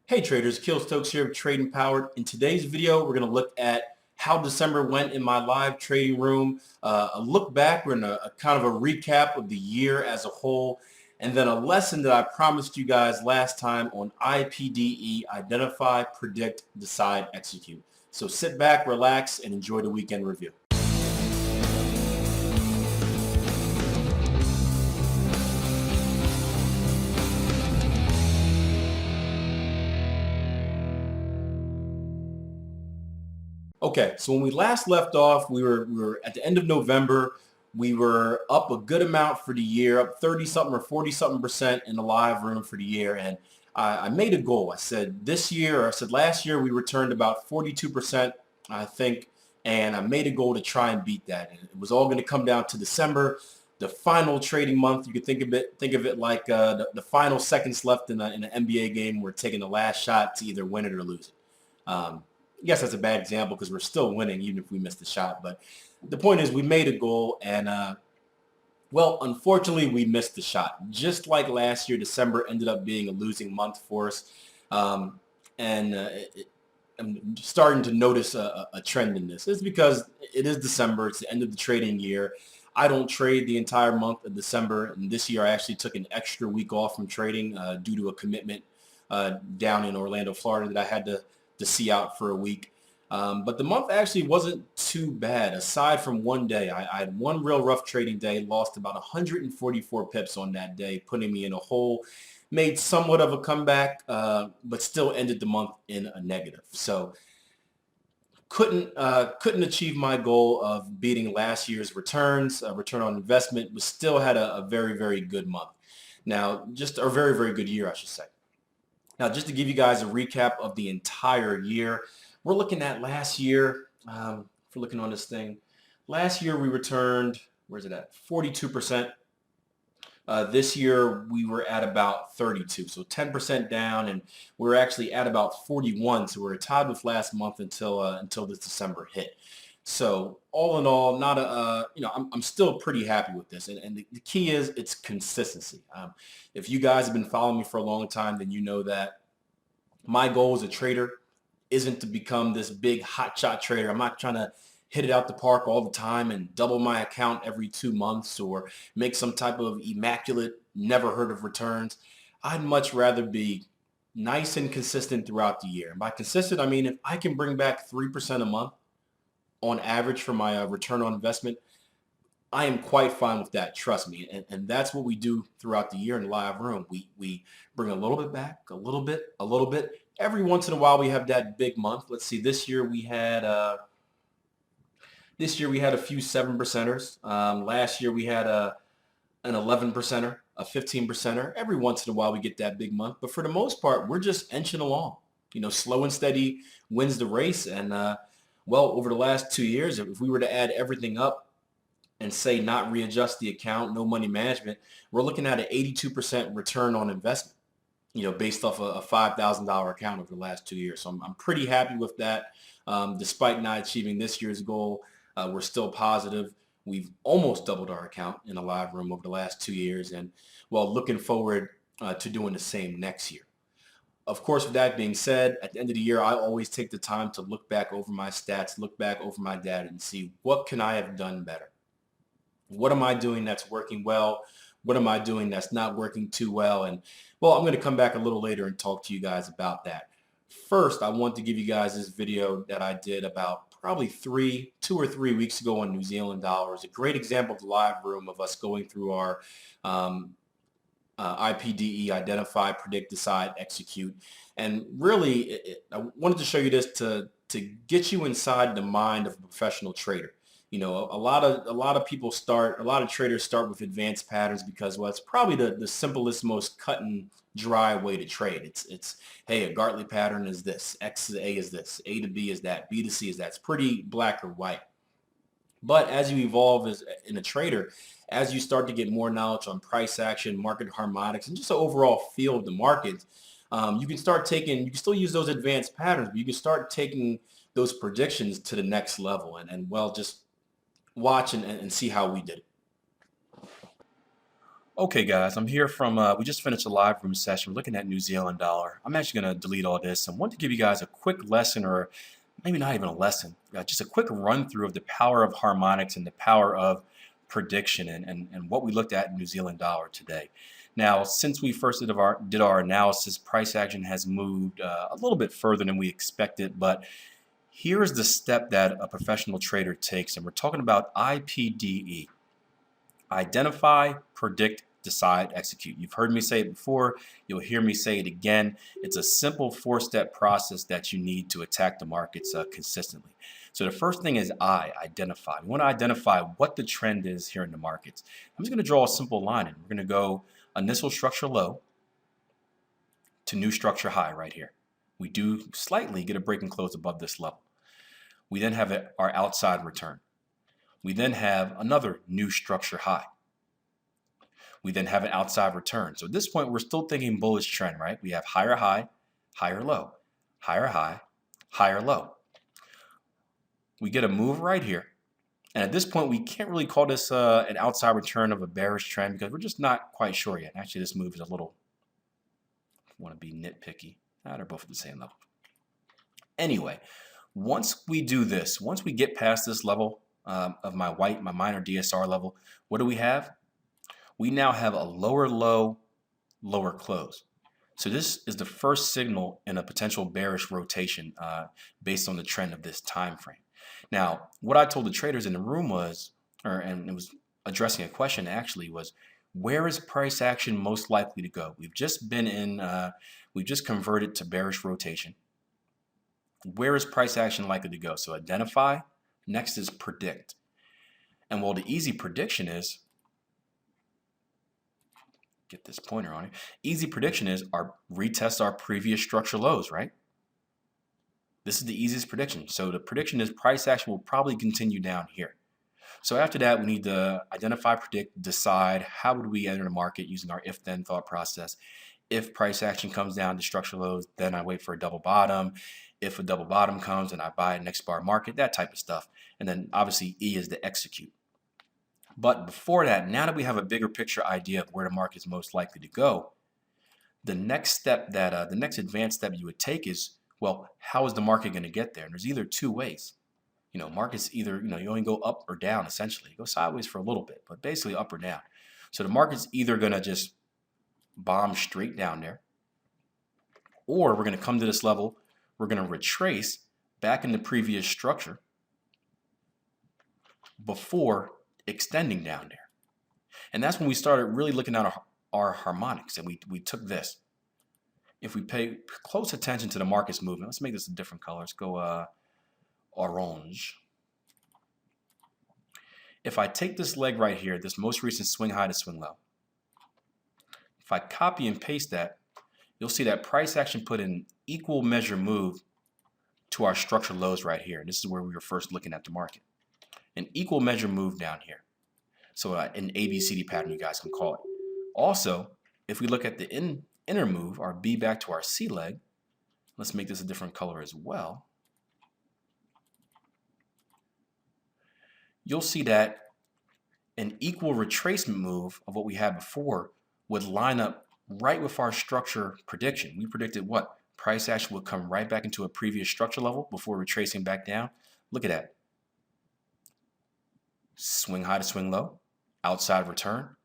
Hey traders, Kill Stokes here of Trading Powered. In today's video, we're going to look at how December went in my live trading room, a look back, we're in a kind of a recap of the year as a whole, and then a lesson that I promised you guys last time on IPDE, Identify, Predict, Decide, Execute. So sit back, relax, and enjoy the weekend review. Okay, so when we last left off, we were at the end of November. We were up a good amount for the year, up 30-something or 40-something% in the live room for the year. And I made a goal. I said last year we returned about 42%, I think, and I made a goal to try and beat that. And it was all going to come down to December, the final trading month. You could think of it like the final seconds left in an NBA game. We're taking the last shot to either win it or lose it. Yes, that's a bad example because we're still winning even if we missed the shot. But the point is we made a goal and, well, unfortunately, we missed the shot. Just like last year, December ended up being a losing month for us. I'm starting to notice a trend in this. It's because it is December. It's the end of the trading year. I don't trade the entire month of December. And this year, I actually took an extra week off from trading due to a commitment down in Orlando, Florida that I had to see out for a week. But the month actually wasn't too bad. Aside from one day, I had one real rough trading day, lost about 144 pips on that day, putting me in a hole, made somewhat of a comeback, but still ended the month in a negative. So couldn't achieve my goal of beating last year's returns, return on investment, but still had a very, very good month. Now, just a very, very good year, I should say. Now, just to give you guys a recap of the entire year, we're looking at last year, if we're looking on this thing, last year we returned, where's it at, 42%. This year we were at about 32, so 10% down, and we're actually at about 41, so we're tied with last month until this December hit. So all in all, not a, I'm still pretty happy with this. And the key is it's consistency. If you guys have been following me for a long time, then you know that my goal as a trader isn't to become this big hotshot trader. I'm not trying to hit it out the park all the time and double my account every 2 months or make some type of immaculate, never heard of returns. I'd much rather be nice and consistent throughout the year. And by consistent, I mean if I can bring back 3% a month, on average for my return on investment, I am quite fine with that. Trust me. And that's what we do throughout the year in the live room. We bring a little bit back, a little bit. Every once in a while we have that big month. Let's see. This year we had a few 7%ers. Last year we had an 11%er, a 15%er. Every once in a while we get that big month. But for the most part, we're just inching along. Slow and steady wins the race. And well, over the last 2 years, if we were to add everything up and say not readjust the account, no money management, we're looking at an 82% return on investment, based off a $5,000 account over the last 2 years. So I'm pretty happy with that. Despite not achieving this year's goal, we're still positive. We've almost doubled our account in a live room over the last 2 years. And, well, looking forward to doing the same next year. Of course, with that being said, at the end of the year, I always take the time to look back over my stats, look back over my data and see what can I have done better? What am I doing that's working well? What am I doing that's not working too well? And, well, I'm going to come back a little later and talk to you guys about that. First, I want to give you guys this video that I did about probably 2 or 3 weeks ago on New Zealand dollars. A great example of the live room of us going through our IPDE, Identify, Predict, Decide, Execute. And really, I wanted to show you this to get you inside the mind of a professional trader. A lot of traders start with advanced patterns because, well, it's probably the simplest, most cut and dry way to trade. It's hey, a Gartley pattern is this, X to A is this, A to B is that, B to C is that. It's pretty black or white. But as you evolve as in a trader, as you start to get more knowledge on price action, market harmonics, and just the overall feel of the market, you can still use those advanced patterns, but you can start taking those predictions to the next level and well, just watch and see how we did it. Okay, guys, I'm here from, we just finished a live room session. We're looking at New Zealand dollar. I'm actually going to delete all this. I want to give you guys a quick lesson, or maybe not even a lesson, just a quick run through of the power of harmonics and the power of prediction and what we looked at in New Zealand dollar today. Now, since we first did our analysis, price action has moved a little bit further than we expected, but here is the step that a professional trader takes, and we're talking about IPDE. Identify, predict, decide, execute. You've heard me say it before. You'll hear me say it again. It's a simple four-step process that you need to attack the markets consistently. So the first thing is identify. We want to identify what the trend is here in the markets. I'm just going to draw a simple line, and we're going to go initial structure low to new structure high right here. We do slightly get a break and close above this level. We then have our outside return. We then have another new structure high. We then have an outside return. So at this point, we're still thinking bullish trend, right? We have higher high, higher low, higher high, higher low. We get a move right here. And at this point, we can't really call this an outside return of a bearish trend because we're just not quite sure yet. Actually, this move is a little, I want to be nitpicky. They're both at the same level. Anyway, once we do this, once we get past this level, of my minor DSR level, what do we have? We now have a lower low, lower close. So this is the first signal in a potential bearish rotation based on the trend of this time frame. Now, what I told the traders in the room was, and it was addressing a question actually, was where is price action most likely to go? We've just been in, we've just converted to bearish rotation. Where is price action likely to go? So identify. Next is predict. And well, the easy prediction is, get this pointer on it, easy prediction is retest our previous structure lows, right? This is the easiest prediction. So the prediction is price action will probably continue down here. So after that, we need to identify, predict, decide how would we enter the market using our if-then thought process. If price action comes down to structure lows, then I wait for a double bottom. If a double bottom comes and I buy a next bar market, that type of stuff. And then obviously E is to execute. But before that, now that we have a bigger picture idea of where the market is most likely to go, the next step that the next advanced step you would take is, well, how is the market going to get there? And there's either two ways. You know, markets either, you only go up or down essentially. You go sideways for a little bit, but basically up or down. So the market's either going to just bomb straight down there, or we're going to come to this level, we're going to retrace back in the previous structure before extending down there. And that's when we started really looking at our harmonics, and we took this. If we pay close attention to the market's movement, let's make this a different color. Let's go orange. If I take this leg right here, this most recent swing high to swing low, if I copy and paste that, you'll see that price action put an equal measure move to our structure lows right here. And this is where we were first looking at the market. An equal measure move down here. So an ABCD pattern, you guys can call it. Also, if we look at the inner move, our B back to our C leg, let's make this a different color as well. You'll see that an equal retracement move of what we had before would line up right with our structure prediction. We predicted what? Price action would come right back into a previous structure level before retracing back down. Look at that. Swing high to swing low, outside return,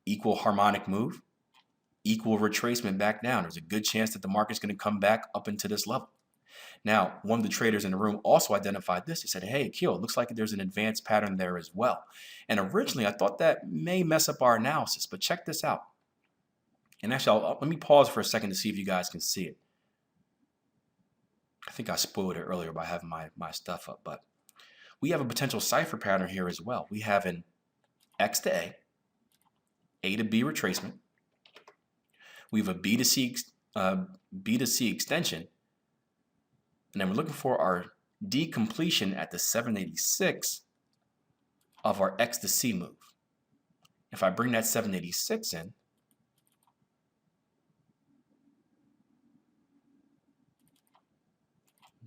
equal harmonic move, equal retracement back down. There's a good chance that the market's going to come back up into this level. Now, one of the traders in the room also identified this. He said, hey, Akil, it looks like there's an advanced pattern there as well. And originally, I thought that may mess up our analysis, but check this out. And actually, let me pause for a second to see if you guys can see it. I think I spoiled it earlier by having my stuff up, but we have a potential cipher pattern here as well. We have an X to A to B retracement. We have a B to C extension. And then we're looking for our D completion at the 786 of our X to C move. If I bring that 786 in,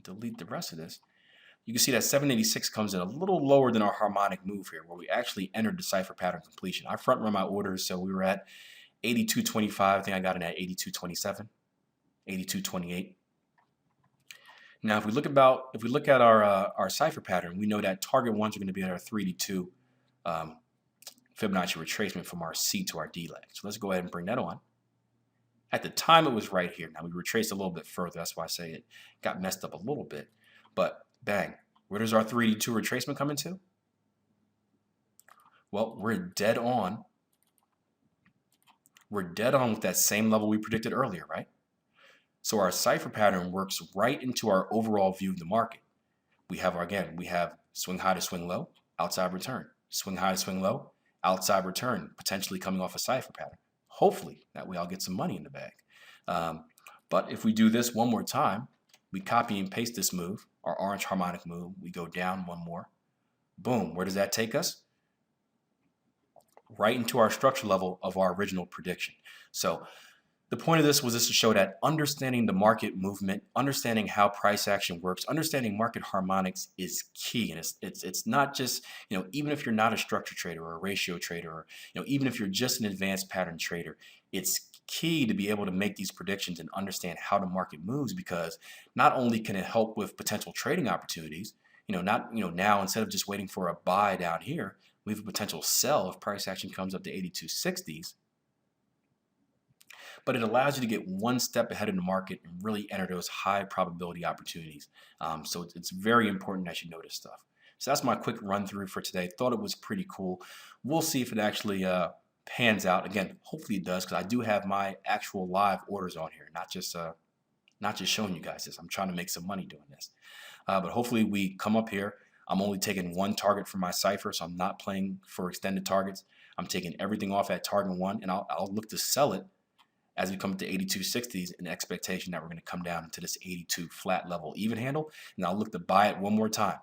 delete the rest of this, You can see that 786 comes in a little lower than our harmonic move here, where we actually entered the cipher pattern completion. I front run my orders, so we were at 82.25. I think I got it at 82.27, 82.28. Now, if we look at our cipher pattern, we know that target ones are going to be at our 3 to 2 Fibonacci retracement from our C to our D leg. So let's go ahead and bring that on. At the time, it was right here. Now we retraced a little bit further. That's why I say it got messed up a little bit. But bang, where does our 3 to 2 retracement come into? Well, we're dead on. We're dead on with that same level we predicted earlier, right? So our cipher pattern works right into our overall view of the market. We have swing high to swing low, outside return. Swing high to swing low, outside return, potentially coming off a cipher pattern. Hopefully that way I'll get some money in the bag. But if we do this one more time, we copy and paste this move, our orange harmonic move, we go down one more. Boom, where does that take us? Right into our structure level of our original prediction. So the point of this was just to show that understanding the market movement, understanding how price action works, understanding market harmonics is key. And it's not just, even if you're not a structure trader or a ratio trader, or, even if you're just an advanced pattern trader, it's key to be able to make these predictions and understand how the market moves, because not only can it help with potential trading opportunities, now instead of just waiting for a buy down here, we have a potential sell if price action comes up to 82.60s. But it allows you to get one step ahead of the market and really enter those high probability opportunities. So it's very important that you know this stuff. So that's my quick run through for today. Thought it was pretty cool. We'll see if it actually pans out. Again, hopefully it does, because I do have my actual live orders on here, not just showing you guys this. I'm trying to make some money doing this. But hopefully we come up here. I'm only taking one target for my cipher, so I'm not playing for extended targets. I'm taking everything off at target one, and I'll look to sell it as we come to 82.60s in the expectation that we're going to come down into this 82 flat level even handle, and I'll look to buy it one more time.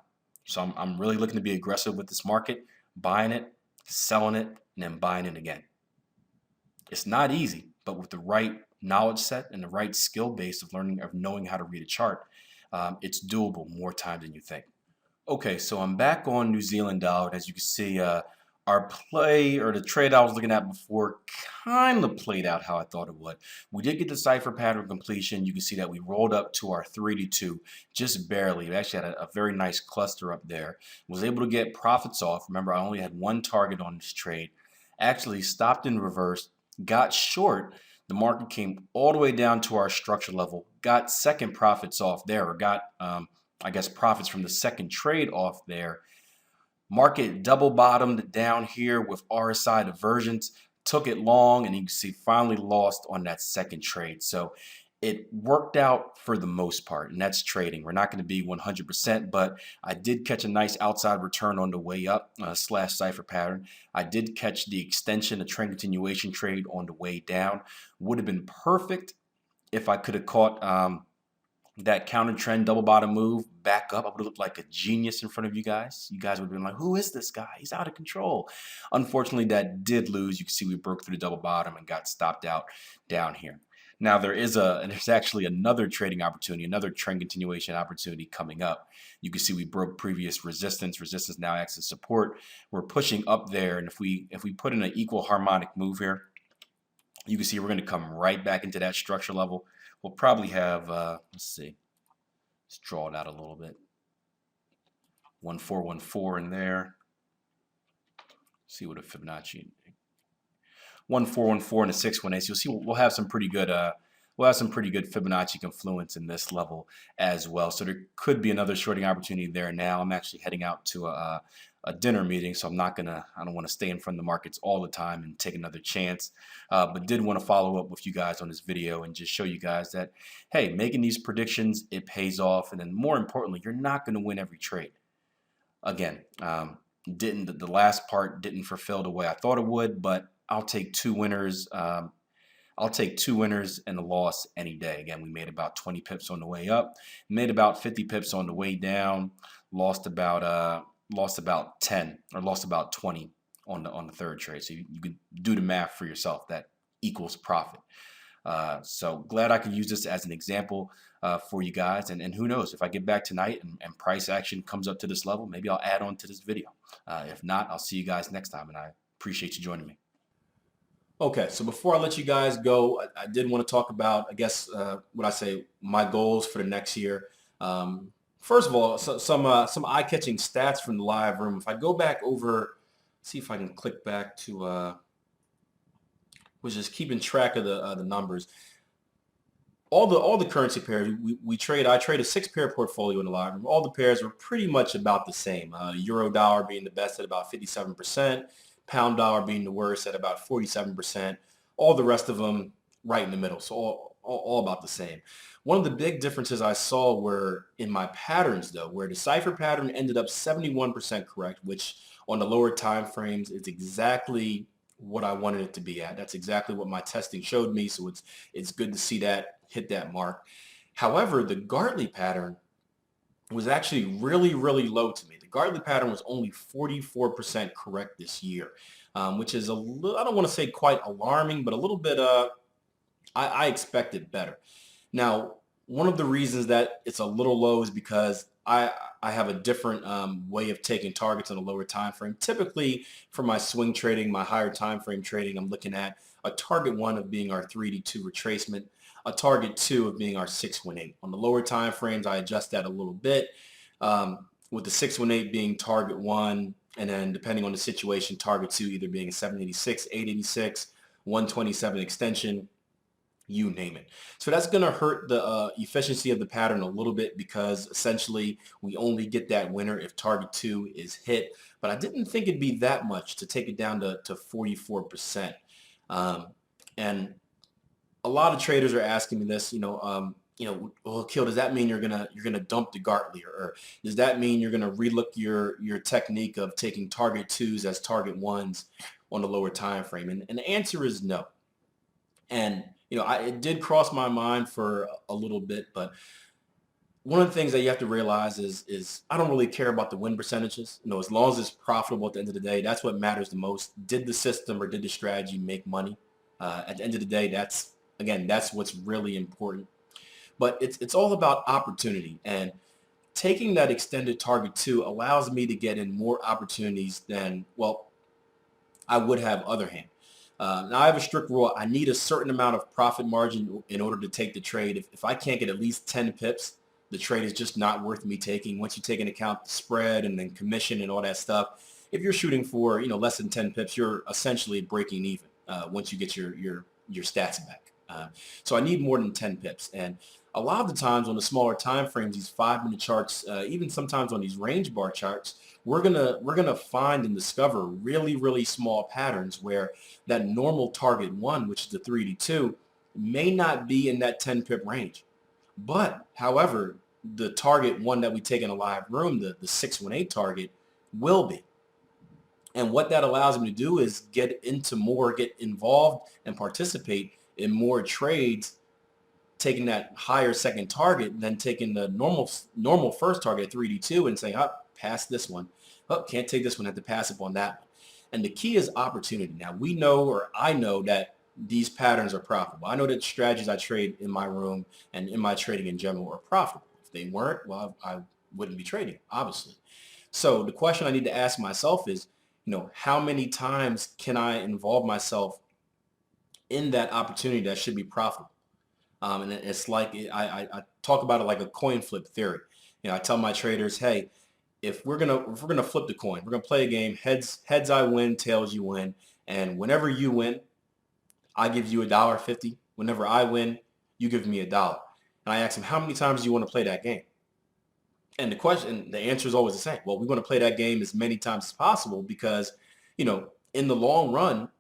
So I'm really looking to be aggressive with this market, buying it, selling it, and then buying it again. It's not easy, but with the right knowledge set and the right skill base of knowing how to read a chart, it's doable more times than you think. Okay, so I'm back on New Zealand dollar. As you can see, our play, or the trade I was looking at before, kind of played out how I thought it would. We did get the cipher pattern completion. You can see that we rolled up to our 3 to 2 just barely. We actually had a very nice cluster up there. Was able to get profits off. Remember, I only had one target on this trade. Actually stopped in reverse, got short. The market came all the way down to our structure level, got second profits off there, or got, I guess, profits from the second trade off there. Market double bottomed down here with RSI divergence, took it long, and you can see finally lost on that second trade. So it worked out for the most part, and that's trading. We're not going to be 100%, but I did catch a nice outside return on the way up slash cipher pattern. I did catch the extension, a trend continuation trade on the way down. Would have been perfect if I could have caught that counter trend double bottom move back up. I would have looked like a genius in front of you guys. You guys would have been like, who is this guy? He's out of control. Unfortunately, that did lose. You can see we broke through the double bottom and got stopped out down here. Now there's actually another trading opportunity, another trend continuation opportunity coming up. You can see we broke previous resistance. Resistance now acts as support. We're pushing up there, and if we put in an equal harmonic move here, you can see we're going to come right back into that structure level. We'll probably have, let's see, let's draw it out a little bit. 1414 in there. See what a Fibonacci. 1414 and a 618. So you'll see we'll have some pretty good Fibonacci confluence in this level as well. So there could be another shorting opportunity there. Now I'm actually heading out to a dinner meeting, so I don't want to stay in front of the markets all the time and take another chance. But did want to follow up with you guys on this video and just show you guys that, hey, making these predictions, it pays off. And then more importantly, you're not going to win every trade. Again, the last part didn't fulfill the way I thought it would, but I'll take two winners. I'll take two winners and a loss any day. Again, we made about 20 pips on the way up, made about 50 pips on the way down, lost about 10 or lost about 20 on the third trade. So you can do the math for yourself. That equals profit. So glad I could use this as an example for you guys. And who knows, if I get back tonight and price action comes up to this level, maybe I'll add on to this video. If not, I'll see you guys next time, and I appreciate you joining me. Okay, so before I let you guys go, I did want to talk about, I guess, what I say, my goals for the next year. First of all, some eye-catching stats from the live room. If I go back over, see if I can click back to, was just keeping track of the numbers. All the currency pairs we trade. I trade a 6-pair portfolio in the live room. All the pairs were pretty much about the same. Euro dollar being the best at about 57%. Pound dollar being the worst at about 47%. All the rest of them right in the middle. So all about the same. One of the big differences I saw were in my patterns, though, where the cipher pattern ended up 71% correct, which on the lower time frames is exactly what I wanted it to be at. That's exactly what my testing showed me. So it's good to see that hit that mark. However, the Gartley pattern was actually really, really low to me. The Gartley pattern was only 44% correct this year, which is a little, I don't want to say quite alarming, but a little bit, I expected better. Now, one of the reasons that it's a little low is because I have a different way of taking targets on a lower time frame. Typically, for my swing trading, my higher time frame trading, I'm looking at a target 1 of being our 3D2 retracement, a target 2 of being our 618. On the lower time frames, I adjust that a little bit, with the 618 being target 1, and then depending on the situation, target 2 either being a 786, 886, 127 extension, you name it. So that's going to hurt the efficiency of the pattern a little bit, because essentially we only get that winner if target 2 is hit. But I didn't think it'd be that much to take it down to 44%. And a lot of traders are asking me this, well, Kill, does that mean you're gonna dump the Gartley, or does that mean you're gonna relook your technique of taking target 2s as target 1s on the lower time frame? And the answer is no. And it did cross my mind for a little bit, but one of the things that you have to realize is I don't really care about the win percentages. As long as it's profitable at the end of the day, that's what matters the most. Did the system or did the strategy make money? At the end of the day, that's what's really important. But it's all about opportunity, and taking that extended target 2 allows me to get in more opportunities than, well, I would have other hand. Now, I have a strict rule. I need a certain amount of profit margin in order to take the trade. If I can't get at least 10 pips, the trade is just not worth me taking. Once you take into account the spread and then commission and all that stuff, if you're shooting for less than 10 pips, you're essentially breaking even once you get your stats back. So I need more than 10 pips. And a lot of the times on the smaller time frames, these 5-minute charts, even sometimes on these range bar charts, we're gonna find and discover really, really small patterns where that normal target 1, which is the 3D2, may not be in that 10 pip range. But however, the target 1 that we take in a live room, the 618 target, will be. And what that allows me to do is get involved and participate in more trades, taking that higher second target than taking the normal first target, 3D2, and saying, oh, pass this one. Oh, can't take this one, have to pass up on that one. And the key is opportunity. Now, I know that these patterns are profitable. I know that strategies I trade in my room and in my trading in general are profitable. If they weren't, well, I wouldn't be trading, obviously. So the question I need to ask myself is, how many times can I involve myself in that opportunity that should be profitable? And it's like I talk about it like a coin flip theory. I tell my traders, hey, if we're gonna flip the coin, we're gonna play a game. Heads I win, tails you win, and whenever you win, I give you $1.50. Whenever I win, you give me $1. And I ask them, how many times do you want to play that game? And the answer is always the same. Well, we want to play that game as many times as possible because, in the long run,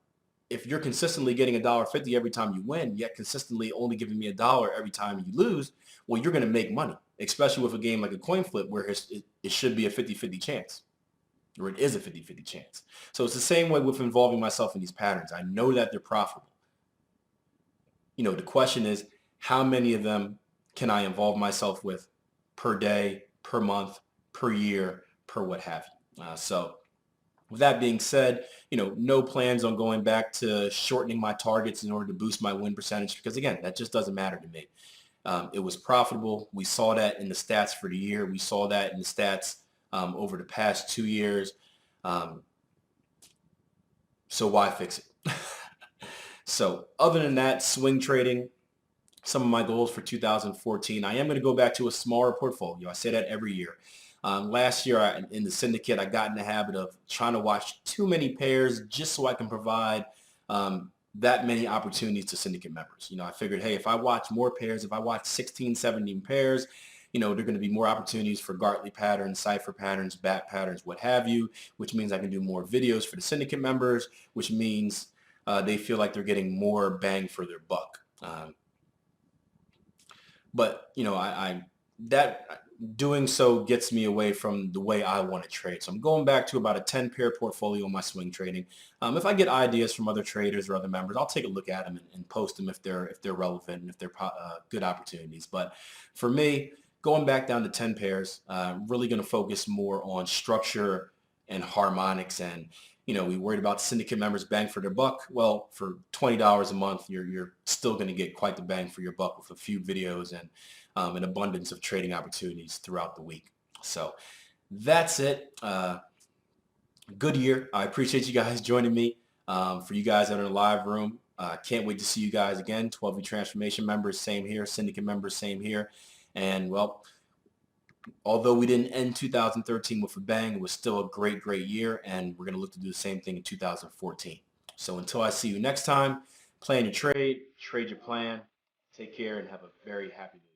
if you're consistently getting $1.50 every time you win, yet consistently only giving me $1 every time you lose, well, you're going to make money, especially with a game like a coin flip where it should be a 50-50 chance, or it is a 50-50 chance. So it's the same way with involving myself in these patterns. I know that they're profitable. The question is, how many of them can I involve myself with per day, per month, per year, per what have you? So With that being said, no plans on going back to shortening my targets in order to boost my win percentage because, again, that just doesn't matter to me. It was profitable. We saw that in the stats for the year. We saw that in the stats over the past 2 years. Um, so why fix it? So other than that, swing trading, some of my goals for 2014, I am going to go back to a smaller portfolio. I say that every year. Last year in the syndicate, I got in the habit of trying to watch too many pairs just so I can provide that many opportunities to syndicate members. I figured, hey, if I watch more pairs, if I watch 16, 17 pairs, there are going to be more opportunities for Gartley patterns, cipher patterns, bat patterns, what have you, which means I can do more videos for the syndicate members, which means they feel like they're getting more bang for their buck. But I that doing so gets me away from the way I want to trade. So I'm going back to about a 10 pair portfolio in my swing trading. If I get ideas from other traders or other members, I'll take a look at them and post them if they're relevant and if they're good opportunities. But for me, going back down to 10 pairs, really going to focus more on structure and harmonics. And we worried about syndicate members bang for their buck. Well, for $20 a month, you're still going to get quite the bang for your buck with a few videos and an abundance of trading opportunities throughout the week. So that's it. Good year. I appreciate you guys joining me. For you guys that are in the live room, can't wait to see you guys again. 12V Transformation members, same here. Syndicate members, same here. And well, although we didn't end 2013 with a bang, it was still a great, great year, and we're going to look to do the same thing in 2014. So until I see you next time, plan your trade, trade your plan. Take care, and have a very happy day.